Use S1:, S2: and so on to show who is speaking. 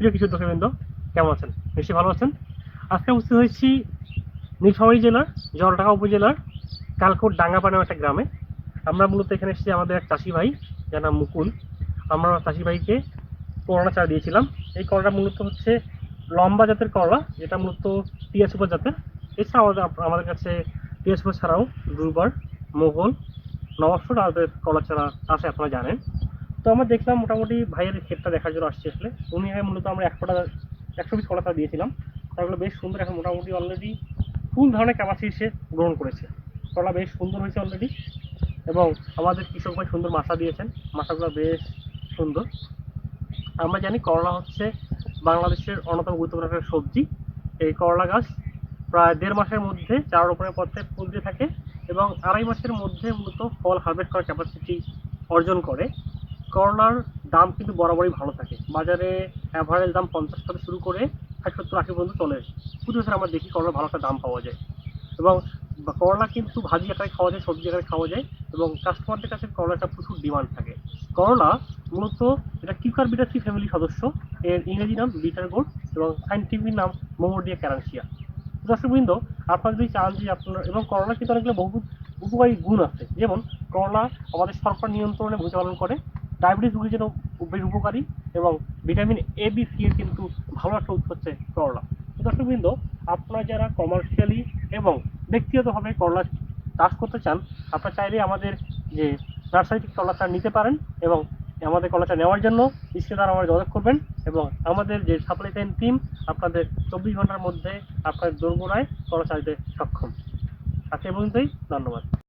S1: প্রিয় কৃষক দর্শকবৃন্দ, কেমন আছেন? নিশ্চয়ই ভালো আছেন। আজকে উপস্থিত হয়েছি নীলফামারী জেলার জলঢাকা উপজেলার কালকোট ডাঙ্গাপা নামে একটা গ্রামে। আমরা মূলত এখানে এসেছি আমাদের এক চাষি ভাই, যার নাম মুকুল। আমরা চাষি ভাইকে করলা চারা দিয়েছিলাম। এই করলাটা মূলত হচ্ছে লম্বা জাতের করলা, যেটা মূলত টিয়া সুপার জাতের। এছাড়াও আমাদের কাছে টিয়া সুপার ছাড়াও দুর্বার, মোগল, নবাবসুর আমাদের করলা চারা আছে, আপনারা জানেন। তো আমরা দেখলাম মোটামুটি ভাইয়ের ক্ষেতটা দেখার জন্য আসছি আসলে। উনি মূলত আমরা 100 পিস কলা দিয়েছিলাম। তারগুলো বেশ সুন্দর, এখন মোটামুটি অলরেডি ফুল ধরনের ক্যাপাসিটি সে গ্রহণ করেছে। কলা বেশ সুন্দর হয়েছে অলরেডি, এবং আমাদের কৃষক ভাই সুন্দর মাছা দিয়েছেন। মাছাগুলো বেশ সুন্দর। আমরা জানি করলা হচ্ছে বাংলাদেশের অন্যতম গুরুত্বপূর্ণ একটা সবজি। এই করলা গাছ প্রায় 1.5 মাসের মধ্যে চারা রোপণের পর থেকে ফুল দিয়ে থাকে, এবং 2.5 মাসের মধ্যে মূলত ফল হারভেস্ট করার ক্যাপাসিটি অর্জন করে। করলার দাম কিন্তু বরাবরই ভালো থাকে। বাজারে অ্যাভারেজ দাম 50 থেকে শুরু করে 60-70-80 পর্যন্ত চলে। প্রতি বছর আমরা দেখি করলার ভালো একটা দাম পাওয়া যায়। এবং করলা কিন্তু ভাজি আকারে খাওয়া যায়, সবজি আকারে খাওয়া যায়, এবং কাস্টমারদের কাছে করলাটা প্রচুর ডিমান্ড থাকে। করলা মূলত এটা কিউকারবিটাসি ফ্যামিলির সদস্য। এর ইংরেজি নাম বিটার গোর্ড এবং সাইন্টিফিক নাম মোমোডিয়া ক্যারান্সিয়া। দর্শকবৃন্দ, আপনারা যদি চান যে আপনার, এবং করলা কিন্তু অনেকগুলো বহু উপকারী গুণ আছে। যেমন করলা আমাদের শর্করা নিয়ন্ত্রণে ভূমিকা পালন করে, ডায়াবেটিস রোগীর জন্য বেশ উপকারী, এবং ভিটামিন এ বি সি এর কিন্তু ভালো একটা উৎস হচ্ছে করলা। দর্শকবৃন্দ, আপনারা যারা কমার্শিয়ালি এবং ব্যক্তিগতভাবে করলা চাষ করতে চান, আপনারা চাইলে আমাদের যে নার্সারি থেকে করলা চারা নিতে পারেন, এবং আমাদের করলা চারা নেওয়ার জন্য স্ক্রিনে দ্বারা আমরা যোগাযোগ করবেন, এবং আমাদের যে সাপ্লাই চেইন টিম আপনাদের 24 ঘন্টার মধ্যে আপনার দোরগোড়ায় করলা চারা দিতে সক্ষম। আজকে এই পর্যন্তই, ধন্যবাদ।